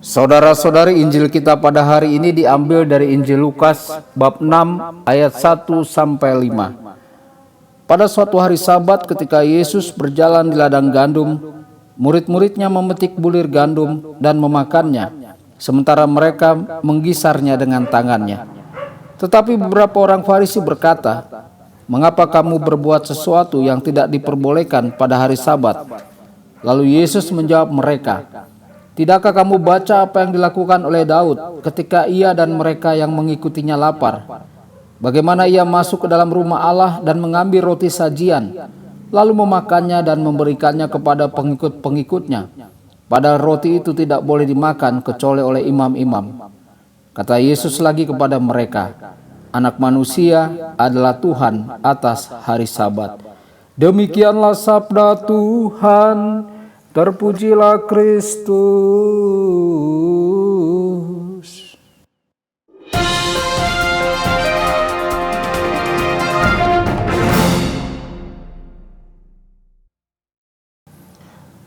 Saudara-saudari, Injil kita pada hari ini diambil dari Injil Lukas bab 6 ayat 1 sampai 5. Pada suatu hari Sabat ketika Yesus berjalan di ladang gandum, murid-muridnya memetik bulir gandum dan memakannya, sementara mereka menggisarnya dengan tangannya. Tetapi beberapa orang Farisi berkata, "Mengapa kamu berbuat sesuatu yang tidak diperbolehkan pada hari Sabat?" Lalu Yesus menjawab mereka, "Tidakkah kamu baca apa yang dilakukan oleh Daud ketika ia dan mereka yang mengikutinya lapar? Bagaimana ia masuk ke dalam rumah Allah dan mengambil roti sajian, lalu memakannya dan memberikannya kepada pengikut-pengikutnya. Padahal roti itu tidak boleh dimakan kecuali oleh imam-imam." Kata Yesus lagi kepada mereka, "Anak manusia adalah Tuhan atas hari Sabat." Demikianlah sabda Tuhan. Terpujilah Kristus.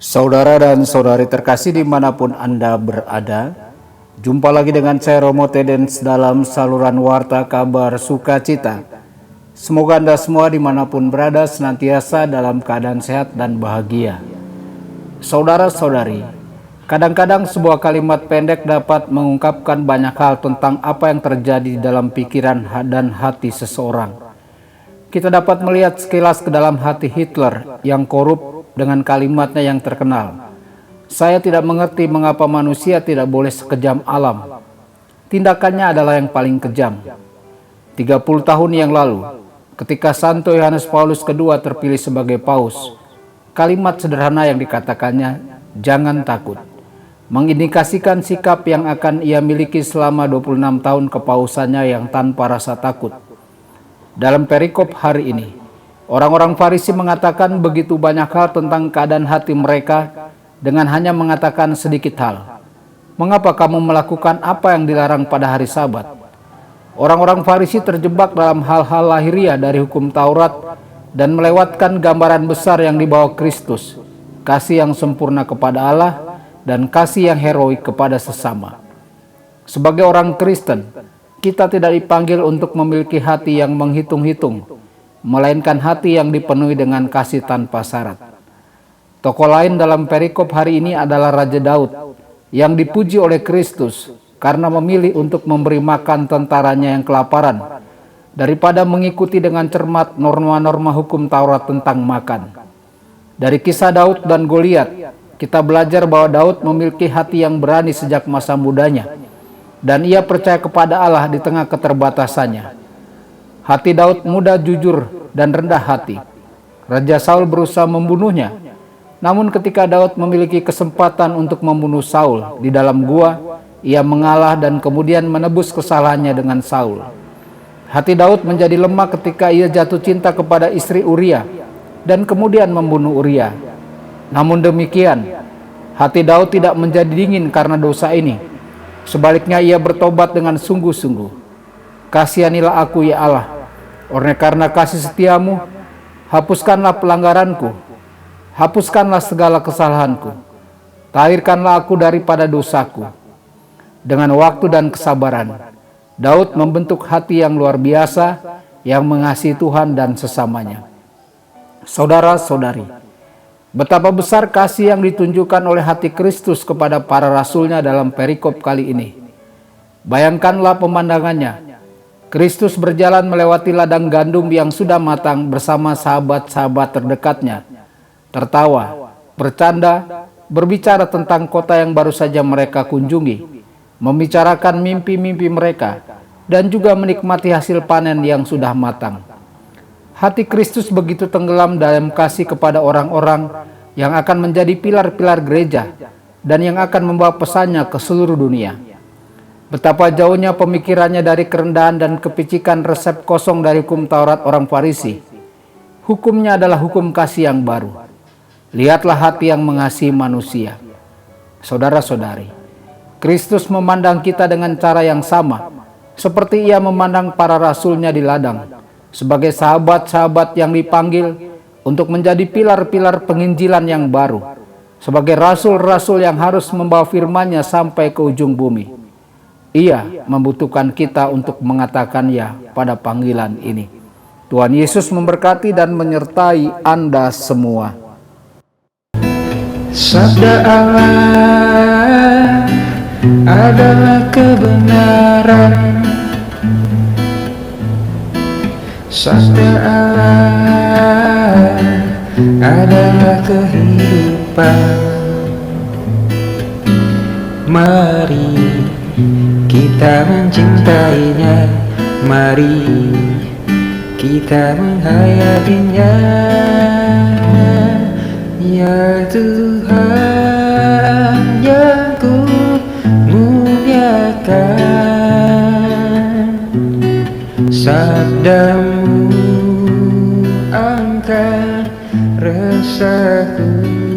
Saudara dan saudari terkasih dimanapun Anda berada, jumpa lagi dengan saya Romo Tedens dalam saluran Warta Kabar Sukacita. Semoga Anda semua dimanapun berada senantiasa dalam keadaan sehat dan bahagia. Saudara-saudari, kadang-kadang sebuah kalimat pendek dapat mengungkapkan banyak hal tentang apa yang terjadi dalam pikiran dan hati seseorang. Kita dapat melihat sekilas ke dalam hati Hitler yang korup dengan kalimatnya yang terkenal, "Saya tidak mengerti mengapa manusia tidak boleh sekejam alam." Tindakannya adalah yang paling kejam. 30 tahun yang lalu, ketika Santo Yohanes Paulus II terpilih sebagai paus, kalimat sederhana yang dikatakannya, "Jangan takut," mengindikasikan sikap yang akan ia miliki selama 26 tahun kepausannya yang tanpa rasa takut. Dalam perikop hari ini, orang-orang Farisi mengatakan begitu banyak hal tentang keadaan hati mereka dengan hanya mengatakan sedikit hal. "Mengapa kamu melakukan apa yang dilarang pada hari Sabat?" Orang-orang Farisi terjebak dalam hal-hal lahiriah dari hukum Taurat dan melewatkan gambaran besar yang dibawa Kristus, kasih yang sempurna kepada Allah dan kasih yang heroik kepada sesama. Sebagai orang Kristen, kita tidak dipanggil untuk memiliki hati yang menghitung-hitung, melainkan hati yang dipenuhi dengan kasih tanpa syarat. Tokoh lain dalam perikop hari ini adalah Raja Daud, yang dipuji oleh Kristus karena memilih untuk memberi makan tentaranya yang kelaparan, daripada mengikuti dengan cermat norma-norma hukum Taurat tentang makan. Dari kisah Daud dan Goliat, kita belajar bahwa Daud memiliki hati yang berani sejak masa mudanya, dan ia percaya kepada Allah di tengah keterbatasannya. Hati Daud muda, jujur, dan rendah hati. Raja Saul berusaha membunuhnya, namun ketika Daud memiliki kesempatan untuk membunuh Saul di dalam gua, ia mengalah dan kemudian menebus kesalahannya dengan Saul. Hati Daud menjadi lemah ketika ia jatuh cinta kepada istri Uria dan kemudian membunuh Uria. Namun demikian, hati Daud tidak menjadi dingin karena dosa ini. Sebaliknya ia bertobat dengan sungguh-sungguh. "Kasihanilah aku ya Allah, oleh karena kasih setiamu, hapuskanlah pelanggaranku, hapuskanlah segala kesalahanku, tahirkanlah aku daripada dosaku." Dengan waktu dan kesabaran, Daud membentuk hati yang luar biasa yang mengasihi Tuhan dan sesamanya. Saudara-saudari, betapa besar kasih yang ditunjukkan oleh hati Kristus kepada para rasulnya dalam perikop kali ini. Bayangkanlah pemandangannya. Kristus berjalan melewati ladang gandum yang sudah matang bersama sahabat-sahabat terdekatnya, tertawa, bercanda, berbicara tentang kota yang baru saja mereka kunjungi, membicarakan mimpi-mimpi mereka, dan juga menikmati hasil panen yang sudah matang. Hati Kristus begitu tenggelam dalam kasih kepada orang-orang yang akan menjadi pilar-pilar gereja dan yang akan membawa pesannya ke seluruh dunia. Betapa jauhnya pemikirannya dari kerendahan dan kepicikan resep kosong dari hukum Taurat orang Farisi. Hukumnya adalah hukum kasih yang baru. Lihatlah hati yang mengasihi manusia. Saudara-saudari, Kristus memandang kita dengan cara yang sama, seperti ia memandang para rasulnya di ladang, sebagai sahabat-sahabat yang dipanggil untuk menjadi pilar-pilar penginjilan yang baru, sebagai rasul-rasul yang harus membawa firman-Nya sampai ke ujung bumi. Ia membutuhkan kita untuk mengatakan ya pada panggilan ini. Tuhan Yesus memberkati dan menyertai Anda semua. Sabda Allah adalah kebenaran. Sabda Allah adalah kehidupan. Mari kita mencintainya, mari kita menghayatinya. Ya Tuhan yang ku muliakan, sabdamu angkat resahku.